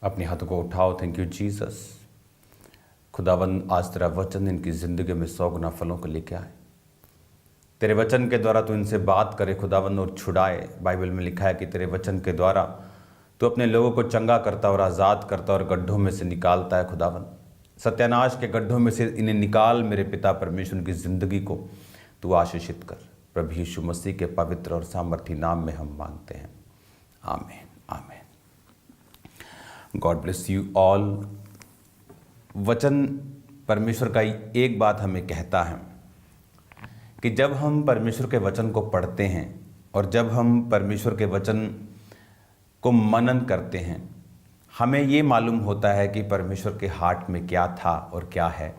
अपने हाथों को उठाओ। Thank you Jesus. खुदावंद आज तेरा वचन इनकी ज़िंदगी में 100 गुना फलों को लेके आए। तेरे वचन के द्वारा तू इनसे बात करे खुदावंद और छुड़ाए। बाइबल में लिखा है कि तेरे वचन के द्वारा तू अपने लोगों को चंगा करता और आज़ाद करता और गड्ढों में से निकालता है। खुदावंद सत्यानाश के गड्ढों में से इन्हें निकाल मेरे पिता परमेश्वर की ज़िंदगी को तू आशीषित कर। प्रभु यीशु मसीह के पवित्र और सामर्थी नाम में हम मांगते हैं, आमीन आमीन। God bless you all. वचन परमेश्वर का एक बात हमें कहता है कि जब हम परमेश्वर के वचन को पढ़ते हैं और जब हम परमेश्वर के वचन को मनन करते हैं, हमें ये मालूम होता है कि परमेश्वर के हार्ट में क्या था और क्या है।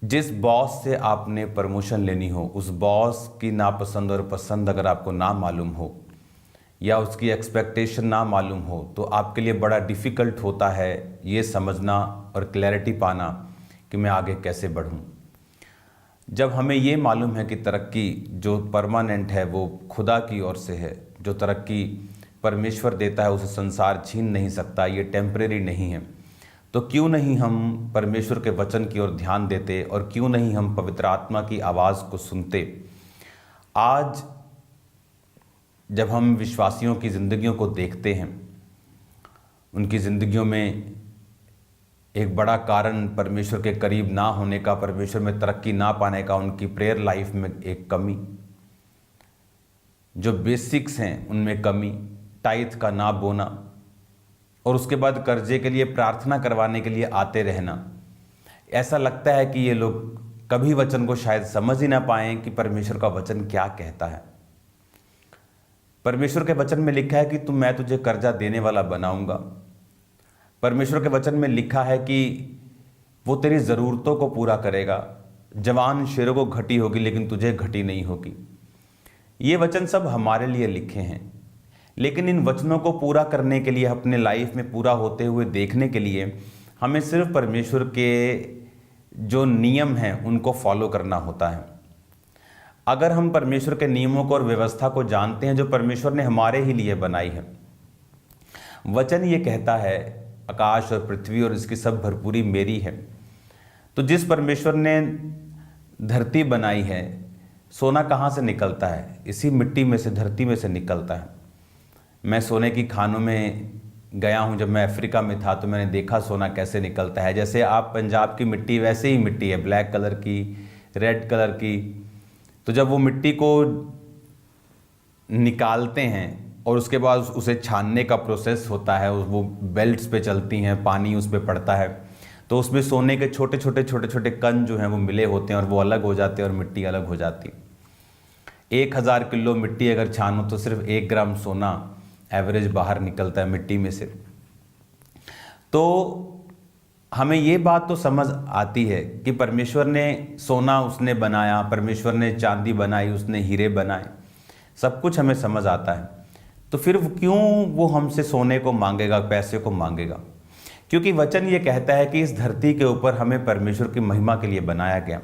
जिस बॉस से आपने प्रमोशन लेनी हो, उस बॉस की नापसंद और पसंद अगर आपको ना मालूम हो या उसकी एक्सपेक्टेशन ना मालूम हो, तो आपके लिए बड़ा डिफ़िकल्ट होता है ये समझना और क्लैरिटी पाना कि मैं आगे कैसे बढ़ूं। जब हमें ये मालूम है कि तरक्की जो परमानेंट है वो खुदा की ओर से है, जो तरक्की परमेश्वर देता है उसे संसार छीन नहीं सकता, ये टेम्परेरी नहीं है, तो क्यों नहीं हम परमेश्वर के वचन की ओर ध्यान देते और क्यों नहीं हम पवित्र आत्मा की आवाज़ को सुनते। आज जब हम विश्वासियों की ज़िंदगियों को देखते हैं, उनकी ज़िंदगियों में एक बड़ा कारण परमेश्वर के करीब ना होने का, परमेश्वर में तरक्की ना पाने का, उनकी प्रेयर लाइफ में एक कमी, जो बेसिक्स हैं उनमें कमी, टाइथ का ना बोना और उसके बाद कर्जे के लिए प्रार्थना करवाने के लिए आते रहना। ऐसा लगता है कि ये लोग कभी वचन को शायद समझ ही ना पाएं कि परमेश्वर का वचन क्या कहता है। परमेश्वर के वचन में लिखा है कि मैं तुझे कर्जा देने वाला बनाऊंगा। परमेश्वर के वचन में लिखा है कि वो तेरी ज़रूरतों को पूरा करेगा। जवान शेरों को घटी होगी लेकिन तुझे घटी नहीं होगी। ये वचन सब हमारे लिए लिखे हैं, लेकिन इन वचनों को पूरा करने के लिए, अपने लाइफ में पूरा होते हुए देखने के लिए हमें सिर्फ परमेश्वर के जो नियम हैं उनको फॉलो करना होता है। अगर हम परमेश्वर के नियमों को और व्यवस्था को जानते हैं जो परमेश्वर ने हमारे ही लिए बनाई है, वचन ये कहता है आकाश और पृथ्वी और इसकी सब भरपूरी मेरी है। तो जिस परमेश्वर ने धरती बनाई है, सोना कहाँ से निकलता है? इसी मिट्टी में से, धरती में से निकलता है। मैं सोने की खानों में गया हूँ। जब मैं अफ्रीका में था तो मैंने देखा सोना कैसे निकलता है। जैसे आप पंजाब की मिट्टी वैसे ही मिट्टी है, ब्लैक कलर की, रेड कलर की। तो जब वो मिट्टी को निकालते हैं और उसके बाद उसे छानने का प्रोसेस होता है, वो बेल्ट्स पे चलती हैं, पानी उस पर पड़ता है, तो उसमें सोने के छोटे छोटे कण जो हैं वो मिले होते हैं और वो अलग हो जाते हैं और मिट्टी अलग हो जाती है। 1000 किलो मिट्टी अगर छानो तो सिर्फ 1 ग्राम सोना एवरेज बाहर निकलता है मिट्टी में से। तो हमें ये बात तो समझ आती है कि परमेश्वर ने सोना उसने बनाया, परमेश्वर ने चांदी बनाई, उसने हीरे बनाए, सब कुछ हमें समझ आता है। तो फिर क्यों वो हमसे सोने को मांगेगा, पैसे को मांगेगा? क्योंकि वचन ये कहता है कि इस धरती के ऊपर हमें परमेश्वर की महिमा के लिए बनाया गया,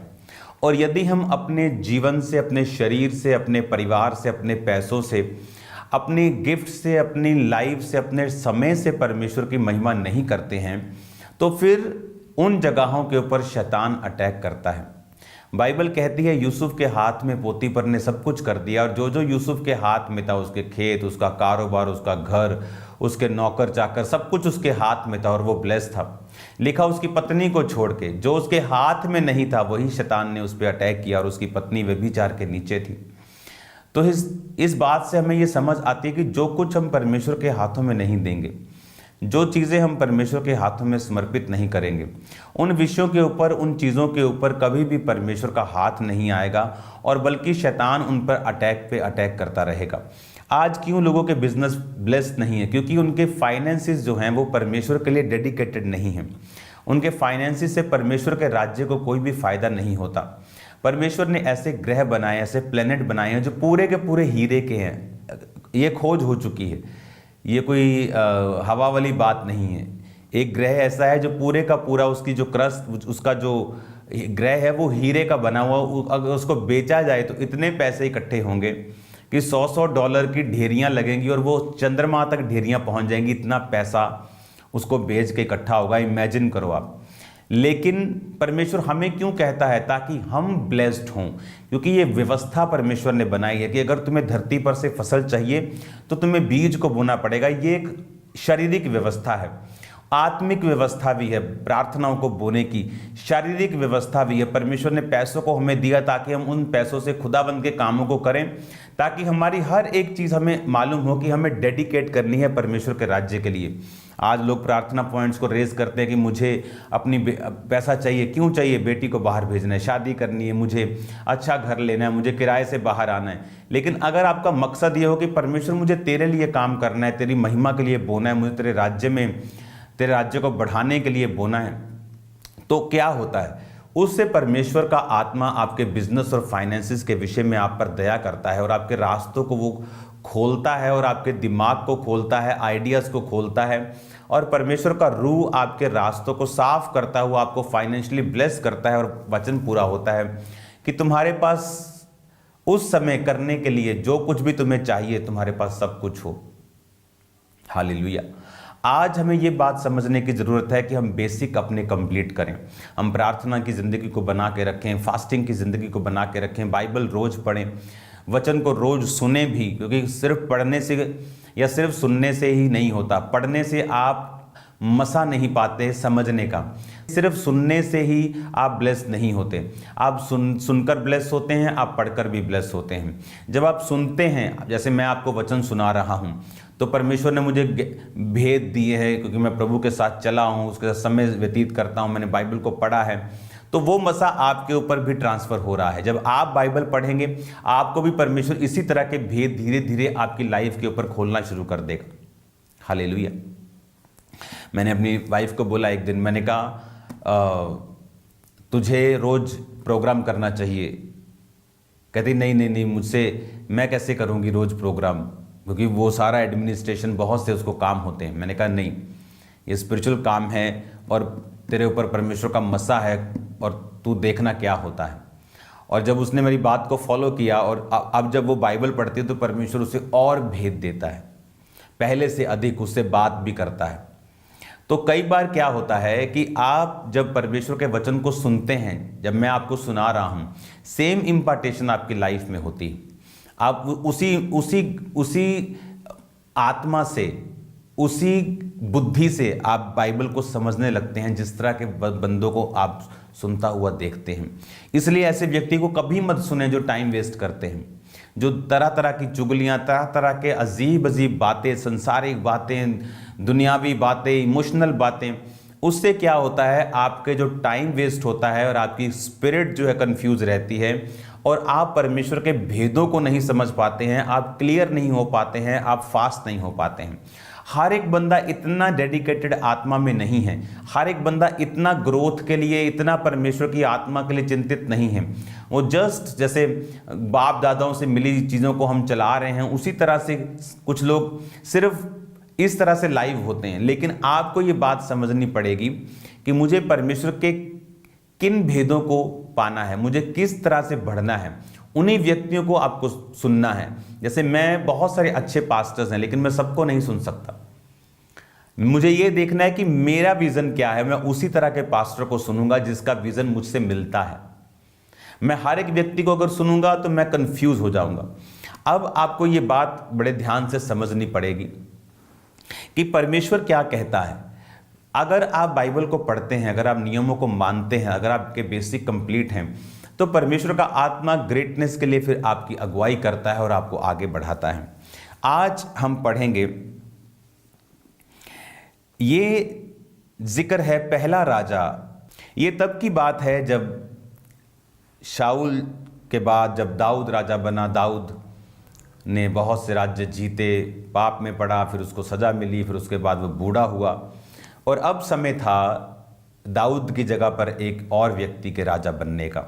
और यदि हम अपने जीवन से, अपने शरीर से, अपने परिवार से, अपने पैसों से, अपनी गिफ्ट से, अपनी लाइफ से, अपने समय से परमेश्वर की महिमा नहीं करते हैं, तो फिर उन जगहों के ऊपर शैतान अटैक करता है। बाइबल कहती है यूसुफ के हाथ में पोतीफर ने सब कुछ कर दिया, और जो जो यूसुफ के हाथ में था, उसके खेत, उसका कारोबार, उसका घर, उसके नौकर चाकर, सब कुछ उसके हाथ में था और वो ब्लेस था। लिखा उसकी पत्नी को छोड़ के, जो उसके हाथ में नहीं था वही शैतान ने उस पर अटैक किया और उसकी पत्नी व्यभिचार के नीचे थी। तो इस बात से हमें ये समझ आती है कि जो कुछ हम परमेश्वर के हाथों में नहीं देंगे, जो चीज़ें हम परमेश्वर के हाथों में समर्पित नहीं करेंगे, उन विषयों के ऊपर, उन चीज़ों के ऊपर कभी भी परमेश्वर का हाथ नहीं आएगा, और बल्कि शैतान उन पर अटैक पे अटैक करता रहेगा। आज क्यों लोगों के बिजनेस ब्लेस्ड नहीं है? क्योंकि उनके फाइनेंसिस जो हैं वो परमेश्वर के लिए डेडिकेटेड नहीं हैं। उनके फाइनेंसिस से परमेश्वर के राज्य को कोई भी फायदा नहीं होता। परमेश्वर ने ऐसे ग्रह बनाए, ऐसे प्लेनेट बनाए हैं जो पूरे के पूरे हीरे के हैं। ये खोज हो चुकी है, ये कोई हवा वाली बात नहीं है। एक ग्रह ऐसा है जो पूरे का पूरा, उसकी जो क्रस्ट, उसका जो ग्रह है वो हीरे का बना हुआ। अगर उसको बेचा जाए तो इतने पैसे इकट्ठे होंगे कि 100-100 डॉलर की ढेरियां लगेंगी और वो चंद्रमा तक ढेरियां पहुंच जाएंगी, इतना पैसा उसको बेच के इकट्ठा होगा। इमेजिन करो आप। लेकिन परमेश्वर हमें क्यों कहता है? ताकि हम ब्लेस्ड हों, क्योंकि ये व्यवस्था परमेश्वर ने बनाई है कि अगर तुम्हें धरती पर से फसल चाहिए तो तुम्हें बीज को बोना पड़ेगा। ये एक शारीरिक व्यवस्था है, आत्मिक व्यवस्था भी है, प्रार्थनाओं को बोने की शारीरिक व्यवस्था भी है। परमेश्वर ने पैसों को हमें दिया ताकि हम उन पैसों से खुदाबंद के कामों को करें, ताकि हमारी हर एक चीज़ हमें मालूम हो कि हमें डेडिकेट करनी है परमेश्वर के राज्य के लिए। आज लोग प्रार्थना पॉइंट्स को रेज करते हैं कि मुझे अपनी पैसा चाहिए। क्यों चाहिए? बेटी को बाहर भेजना है, शादी करनी है, मुझे अच्छा घर लेना है, मुझे किराए से बाहर आना है। लेकिन अगर आपका मकसद ये हो कि परमेश्वर मुझे तेरे लिए काम करना है, तेरी महिमा के लिए बोना है, मुझे तेरे राज्य में, तेरे राज्य को बढ़ाने के लिए बोना है, तो क्या होता है? उससे परमेश्वर का आत्मा आपके बिजनेस और फाइनेंसिस के विषय में आप पर दया करता है और आपके रास्तों को वो खोलता है और आपके दिमाग को खोलता है, आइडियाज़ को खोलता है। और परमेश्वर का रूह आपके रास्तों को साफ करता हुआ आपको फाइनेंशियली ब्लेस करता है और वचन पूरा होता है कि तुम्हारे पास उस समय करने के लिए जो कुछ भी तुम्हें चाहिए, तुम्हारे पास सब कुछ हो। हालेलुया। आज हमें ये बात समझने की ज़रूरत है कि हम बेसिक अपने कंप्लीट करें। हम प्रार्थना की ज़िंदगी को बना के रखें, फास्टिंग की ज़िंदगी को बना के रखें, बाइबल रोज़ पढ़ें, वचन को रोज़ सुने भी, क्योंकि सिर्फ पढ़ने से या सिर्फ सुनने से ही नहीं होता। पढ़ने से आप मसा नहीं पाते समझने का, सिर्फ सुनने से ही आप ब्लेस नहीं होते। आप सुनकर ब्लेस होते हैं, आप पढ़कर भी ब्लेस होते हैं। जब आप सुनते हैं, जैसे मैं आपको वचन सुना रहा हूँ, तो परमेश्वर ने मुझे भेद दिए हैं, क्योंकि मैं प्रभु के साथ चला हूँ, उसके साथ समय व्यतीत करता हूँ, मैंने बाइबल को पढ़ा है, तो वो मसा आपके ऊपर भी ट्रांसफ़र हो रहा है। जब आप बाइबल पढ़ेंगे, आपको भी परमेश्वर इसी तरह के भेद धीरे धीरे आपकी लाइफ के ऊपर खोलना शुरू कर देगा। हालेलुया। मैंने अपनी वाइफ को बोला एक दिन, मैंने कहा तुझे रोज़ प्रोग्राम करना चाहिए। कहती नहीं नहीं नहीं, मुझसे मैं कैसे करूँगी रोज़ प्रोग्राम, क्योंकि वो सारा एडमिनिस्ट्रेशन, बहुत से उसको काम होते हैं। मैंने कहा नहीं, ये स्पिरिचुअल काम है और तेरे ऊपर परमेश्वर का मसा है और तू देखना क्या होता है। और जब उसने मेरी बात को फॉलो किया और अब जब वो बाइबल पढ़ती है तो परमेश्वर उसे और भेद देता है, पहले से अधिक उससे बात भी करता है। तो कई बार क्या होता है कि आप जब परमेश्वर के वचन को सुनते हैं, जब मैं आपको सुना रहा हूँ, सेम इम्पार्टेशन आपकी लाइफ में होती है। आप उसी आत्मा से, उसी बुद्धि से आप बाइबल को समझने लगते हैं, जिस तरह के बंदों को आप सुनता हुआ देखते हैं। इसलिए ऐसे व्यक्ति को कभी मत सुने जो टाइम वेस्ट करते हैं, जो तरह तरह की चुगलियाँ, तरह तरह के अजीब अजीब बातें, संसारिक बातें, दुनियावी बातें, इमोशनल बातें। उससे क्या होता है, आपके जो टाइम वेस्ट होता है और आपकी स्पिरिट जो है कंफ्यूज रहती है और आप परमेश्वर के भेदों को नहीं समझ पाते हैं, आप क्लियर नहीं हो पाते हैं, आप फास्ट नहीं हो पाते हैं। हर एक बंदा इतना डेडिकेटेड आत्मा में नहीं है, हर एक बंदा इतना ग्रोथ के लिए, इतना परमेश्वर की आत्मा के लिए चिंतित नहीं है। वो जस्ट जैसे बाप दादाओं से मिली चीज़ों को हम चला रहे हैं, उसी तरह से कुछ लोग सिर्फ इस तरह से लाइव होते हैं। लेकिन आपको ये बात समझनी पड़ेगी कि मुझे परमेश्वर के किन भेदों को पाना है, मुझे किस तरह से बढ़ना है, उन्हीं व्यक्तियों को आपको सुनना है। जैसे मैं, बहुत सारे अच्छे पास्टर्स हैं, लेकिन मैं सबको नहीं सुन सकता। मुझे ये देखना है कि मेरा विज़न क्या है, मैं उसी तरह के पास्टर को सुनूंगा जिसका विज़न मुझसे मिलता है। मैं हर एक व्यक्ति को अगर सुनूंगा तो मैं कंफ्यूज हो जाऊंगा। अब आपको ये बात बड़े ध्यान से समझनी पड़ेगी कि परमेश्वर क्या कहता है। अगर आप बाइबल को पढ़ते हैं, अगर आप नियमों को मानते हैं, अगर आपके बेसिक कंप्लीट हैं, तो परमेश्वर का आत्मा ग्रेटनेस के लिए फिर आपकी अगुवाई करता है और आपको आगे बढ़ाता है। आज हम पढ़ेंगे, ये जिक्र है पहला राजा। ये तब की बात है जब शाऊल के बाद जब दाऊद राजा बना। दाऊद ने बहुत से राज्य जीते, पाप में पड़ा, फिर उसको सज़ा मिली, फिर उसके बाद वो बूढ़ा हुआ और अब समय था दाऊद की जगह पर एक और व्यक्ति के राजा बनने का।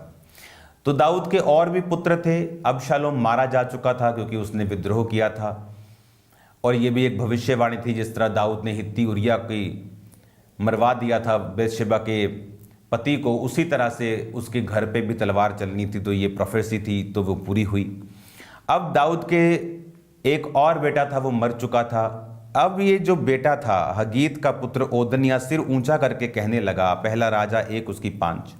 तो दाऊद के और भी पुत्र थे। अबशालोम मारा जा चुका था क्योंकि उसने विद्रोह किया था, और ये भी एक भविष्यवाणी थी, जिस तरह दाऊद ने हित्ती उरिया की मरवा दिया था बेतशेबा के पति को, उसी तरह से उसके घर पे भी तलवार चलनी थी। तो ये प्रोफेसी थी, तो वो पूरी हुई। अब दाऊद के एक और बेटा था, वो मर चुका था। अब ये जो बेटा था हगीत का पुत्र ओदनिया सिर ऊंचा करके कहने लगा, पहला राजा 1:5,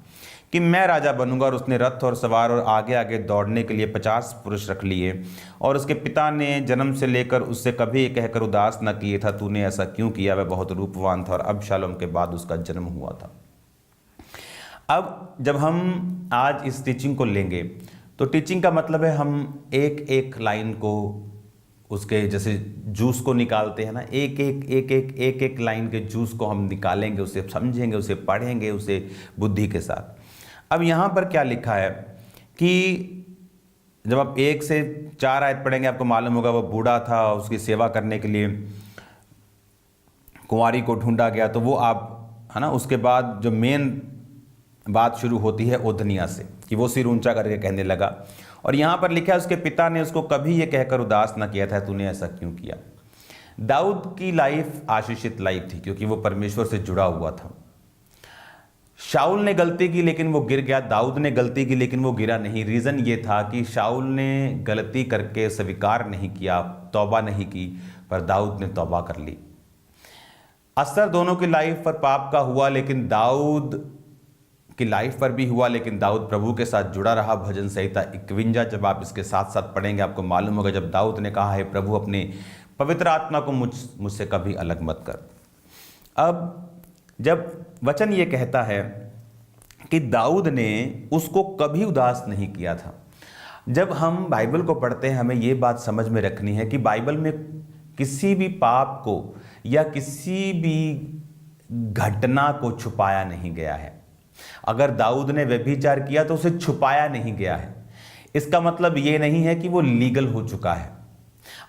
कि मैं राजा बनूंगा। और उसने रथ और सवार और आगे आगे दौड़ने के लिए 50 पुरुष रख लिए। और उसके पिता ने जन्म से लेकर उससे कभी ये कहकर उदास न किए था, तूने ऐसा क्यों किया? वह बहुत रूपवान था और अबशालोम के बाद उसका जन्म हुआ था। अब जब हम आज इस टीचिंग को लेंगे तो टीचिंग का मतलब है हम एक एक लाइन को, उसके जैसे जूस को निकालते हैं ना, एक एक लाइन के जूस को हम निकालेंगे, उसे समझेंगे, उसे पढ़ेंगे, उसे बुद्धि के साथ। अब यहाँ पर क्या लिखा है कि जब आप 1 से 4 आयत पढ़ेंगे आपको मालूम होगा वो बूढ़ा था, उसकी सेवा करने के लिए कुंवारी को ढूंढा गया। तो वो आप है ना, उसके बाद जो मेन बात शुरू होती है ओदनिया से कि वो सिर ऊंचा करके कहने लगा। और यहाँ पर लिखा है उसके पिता ने उसको कभी ये कहकर उदास न किया था, तूने ऐसा क्यों किया? दाऊद की लाइफ आशीषित लाइफ थी क्योंकि वो परमेश्वर से जुड़ा हुआ था। शाऊल ने गलती की लेकिन वो गिर गया, दाऊद ने गलती की लेकिन वो गिरा नहीं। रीज़न ये था कि शाऊल ने गलती करके स्वीकार नहीं किया, तौबा नहीं की, पर दाऊद ने तौबा कर ली। असर दोनों की लाइफ पर पाप का हुआ, लेकिन दाऊद की लाइफ पर भी हुआ, लेकिन दाऊद प्रभु के साथ जुड़ा रहा। भजन संहिता 51 जब आप इसके साथ साथ पढ़ेंगे आपको मालूम होगा जब दाऊद ने कहा है प्रभु अपने पवित्र आत्मा को मुझसे कभी अलग मत कर। अब जब वचन ये कहता है कि दाऊद ने उसको कभी उदास नहीं किया था, जब हम बाइबल को पढ़ते हैं हमें ये बात समझ में रखनी है कि बाइबल में किसी भी पाप को या किसी भी घटना को छुपाया नहीं गया है। अगर दाऊद ने व्यभिचार किया तो उसे छुपाया नहीं गया है। इसका मतलब ये नहीं है कि वो लीगल हो चुका है।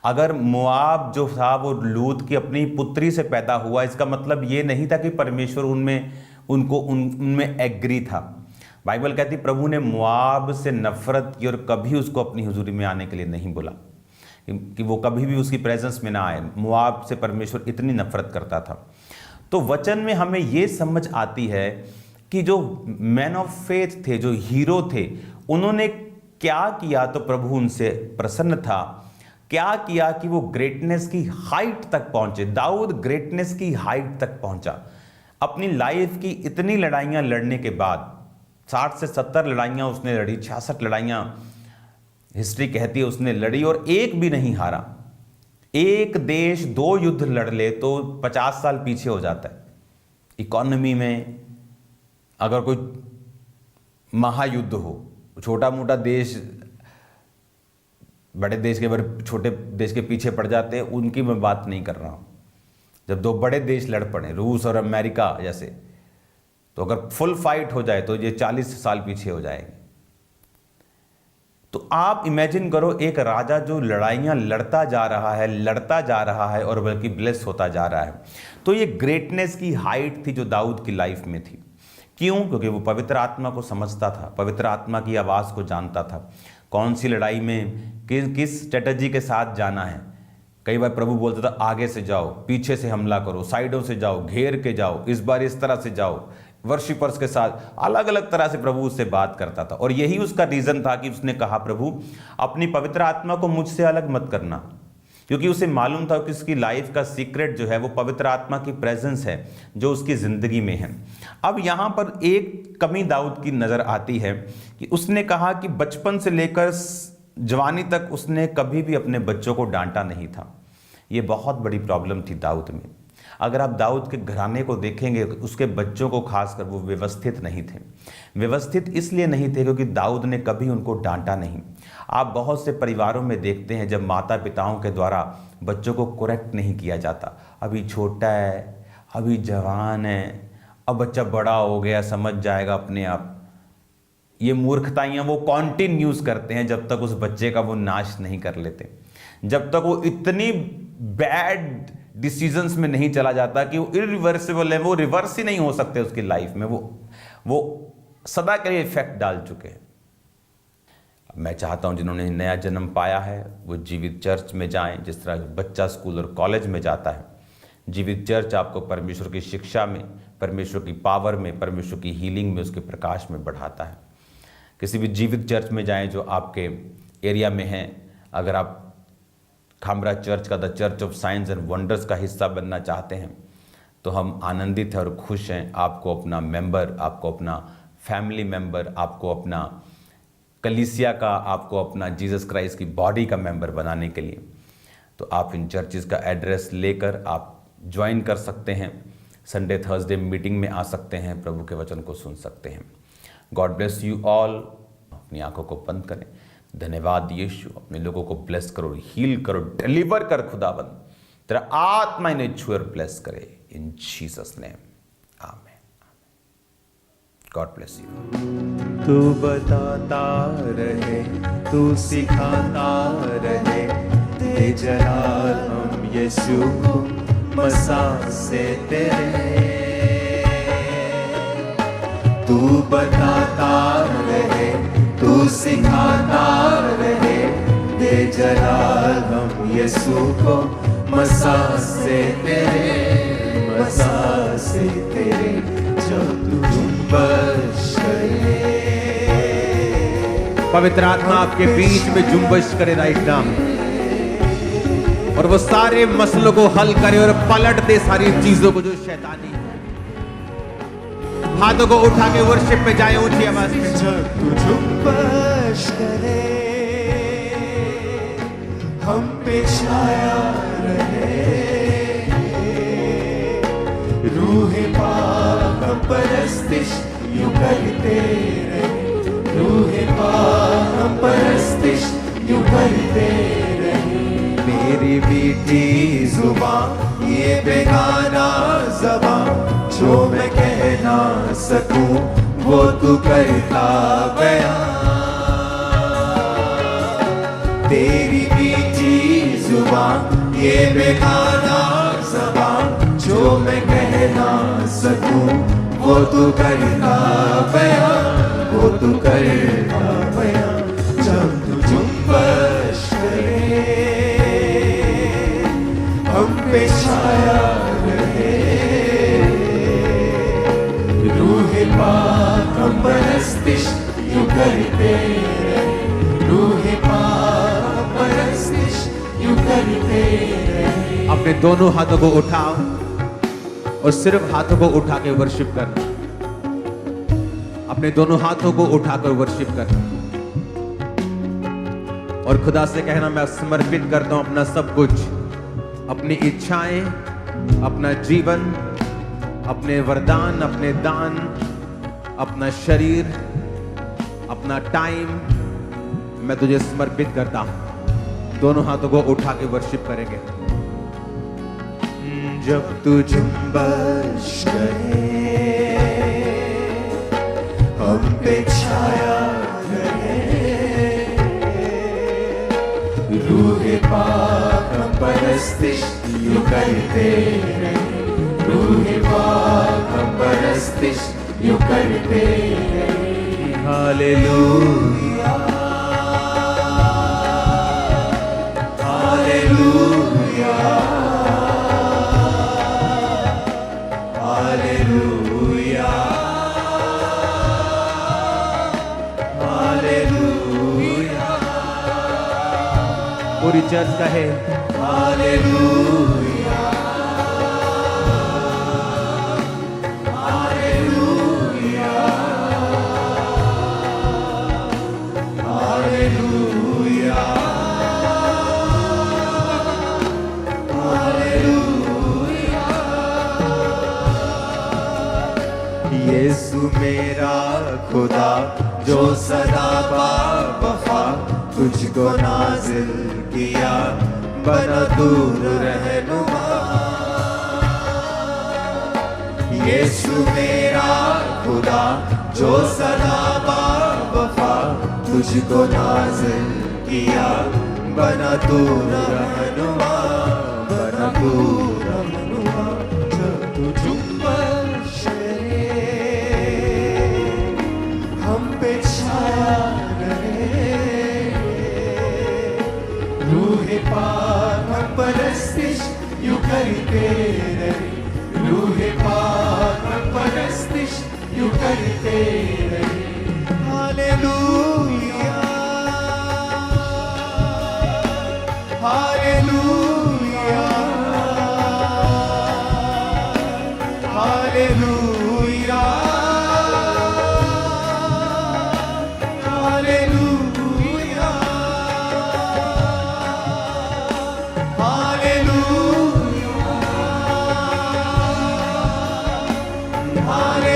अगर मोआब जो था वो लूत की अपनी पुत्री से पैदा हुआ, इसका मतलब ये नहीं था कि परमेश्वर उनमें एग्री था। बाइबल कहती प्रभु ने मोआब से नफरत की और कभी उसको अपनी हुजूरी में आने के लिए नहीं बोला कि वो कभी भी उसकी प्रेजेंस में ना आए। मोआब से परमेश्वर इतनी नफरत करता था। तो वचन में हमें ये समझ आती है कि जो मैन ऑफ फेथ थे, जो हीरो थे, उन्होंने क्या किया तो प्रभु उनसे प्रसन्न था। क्या किया कि वो ग्रेटनेस की हाइट तक पहुंचे। दाऊद ग्रेटनेस की हाइट तक पहुंचा। अपनी लाइफ की इतनी लड़ाइयां लड़ने के बाद 60 से 70 लड़ाइयां उसने लड़ी, 66 लड़ाइयां हिस्ट्री कहती है उसने लड़ी और एक भी नहीं हारा। एक देश 2 युद्ध लड़ ले तो 50 साल पीछे हो जाता है। इकोनॉमी में अगर कोई महायुद्ध हो, छोटा मोटा देश बड़े देश के छोटे देश के पीछे पड़ जाते हैं, उनकी मैं बात नहीं कर रहा हूं। जब 2 बड़े देश लड़ पड़े, रूस और अमेरिका जैसे, तो अगर फुल फाइट हो जाए तो ये 40 साल पीछे हो जाएंगे। तो आप इमेजिन करो एक राजा जो लड़ाइयां लड़ता जा रहा है और बल्कि ब्लेस होता जा रहा है। तो ये ग्रेटनेस की हाइट थी जो दाऊद की लाइफ में थी। क्यों? क्योंकि वो पवित्र आत्मा को समझता था, पवित्र आत्मा की आवाज़ को जानता था, कौन सी लड़ाई में किस स्ट्रेटजी के साथ जाना है। कई बार प्रभु बोलता था आगे से जाओ, पीछे से हमला करो, साइडों से जाओ, घेर के जाओ, इस बार इस तरह से जाओ। वर्शिपर्स के साथ अलग अलग तरह से प्रभु उससे बात करता था। और यही उसका रीज़न था कि उसने कहा प्रभु अपनी पवित्र आत्मा को मुझसे अलग मत करना, क्योंकि उसे मालूम था कि उसकी लाइफ का सीक्रेट जो है वो पवित्र आत्मा की प्रेजेंस है जो उसकी ज़िंदगी में है। अब यहाँ पर एक कमी दाऊद की नज़र आती है कि उसने कहा कि बचपन से लेकर जवानी तक उसने कभी भी अपने बच्चों को डांटा नहीं था। ये बहुत बड़ी प्रॉब्लम थी दाऊद में। अगर आप दाऊद के घराने को देखेंगे, उसके बच्चों को खासकर, वो व्यवस्थित नहीं थे। व्यवस्थित इसलिए नहीं थे क्योंकि दाऊद ने कभी उनको डांटा नहीं। आप बहुत से परिवारों में देखते हैं जब माता पिताओं के द्वारा बच्चों को करेक्ट नहीं किया जाता। अभी छोटा है, अभी जवान है, अब बच्चा बड़ा हो गया, समझ जाएगा अपने आप। ये मूर्खताइयाँ वो कॉन्टिन्यूज करते हैं जब तक उस बच्चे का वो नाश नहीं कर लेते, जब तक वो इतनी बैड डिसीजंस में नहीं चला जाता कि वो इरिवर्सिबल है, वो रिवर्स ही नहीं हो सकते उसकी लाइफ में, वो सदा के लिए इफेक्ट डाल चुके हैं। मैं चाहता हूं जिन्होंने नया जन्म पाया है वो जीवित चर्च में जाएं। जिस तरह बच्चा स्कूल और कॉलेज में जाता है, जीवित चर्च आपको परमेश्वर की शिक्षा में, परमेश्वर की पावर में, परमेश्वर की हीलिंग में, उसके प्रकाश में बढ़ाता है। किसी भी जीवित चर्च में जाएं जो आपके एरिया में है। अगर आप खामरा चर्च का the church of science and wonders का हिस्सा बनना चाहते हैं तो हम आनंदित हैं और खुश हैं आपको अपना मेंबर, आपको अपना फैमिली मेंबर, आपको अपना कलीसिया का, आपको अपना जीसस क्राइस्ट की बॉडी का मेंबर बनाने के लिए। तो आप इन चर्चेस का एड्रेस लेकर आप ज्वाइन कर सकते हैं, संडे थर्सडे मीटिंग में आ सकते हैं, प्रभु के वचन को सुन सकते हैं। God bless you all. अपनी आंखों को बंद करें। धन्यवाद यीशु, अपने लोगों को ब्लेस करो, हील करो, डिलीवर कर खुदाबंद, तेरा आत्मा इन्हें छुए और ब्लेस करे इन जीसस नेम, आमीन। God bless you. तू बताता रहे, तू सिखाता रहे, दे जलाल हम यीशु को मसा से तेरे। तू बताता रहे, तू सिखाता रहे, दे जलाल हम यीशु को मसा से तेरे, मसा से तेरे। जब तू जुम्बश करे, पवित्र आत्मा आपके बीच में जुम्बश करे राइट नाम, और वो सारे मसलों को हल करे और पलट दे सारी चीजों को जो शैतानी। हाथों को उठा के वर्शिप में जाए ऊंची आवाज में। जब तू जुम्बश करे, हम पे छाया रहे, रूह पाक हम परस्तिश यूं करते रहे, रूह पाक हम परस्तिश यूं करते रहे। मेरी मीठी जुबान ये बेगाना ज़बान, जो मैं कह ना सकूं वो तू करता बयां। तेरी मीठी जुबान ये बेगाना ज़बान, जो मैं कह ना सकूं वो तू करता बयां, वो तू करता बयां। जब तू जुम्बश करे, हम पे छाया रहे, रूह पाक हम परस्तिश यूं करते रहे, रूह पाक परस्तिश यूं करते रहे। अपने दोनों हाथों को उठाओ और सिर्फ हाथों को उठा के वर्शिप करना। अपने दोनों हाथों को उठाकर वर्शिप करना और खुदा से कहना, मैं समर्पित करता हूं अपना सब कुछ, अपनी इच्छाएं, अपना जीवन, अपने वरदान, अपने दान, अपना शरीर, अपना टाइम, मैं तुझे समर्पित करता हूं। दोनों हाथों को उठा के वर्शिप करेंगे। जब तू जुम्बश करे, हम पे छाया रहे, रूह पाक हम परस्तिश यूं करते रहे, रूह पाक हम परस्तिश यूं करते रहे। Hallelujah, hallelujah, hallelujah, hallelujah. पूरी चर्च कहे हालेलुया, हालेलुया, हालेलुया, हालेलुया। यीशु मेरा खुदा जो सदा बावफा, तुझको नाजिल किया बना दूर रहनुमा। यीशु मेरा खुदा जो सदा बावफा, तुझको नाजिल किया बना दूर रहनुमा, बना दूर रहनुमा। जब तू जुम्बश करे, हम पे छाया रहे, रूह पाक हम परस्तिश यूं करते रहे, रूह पाक हम परस्तिश यूं करते रहे। Hallelujah, hallelujah hallelujah hallelujah hallelujah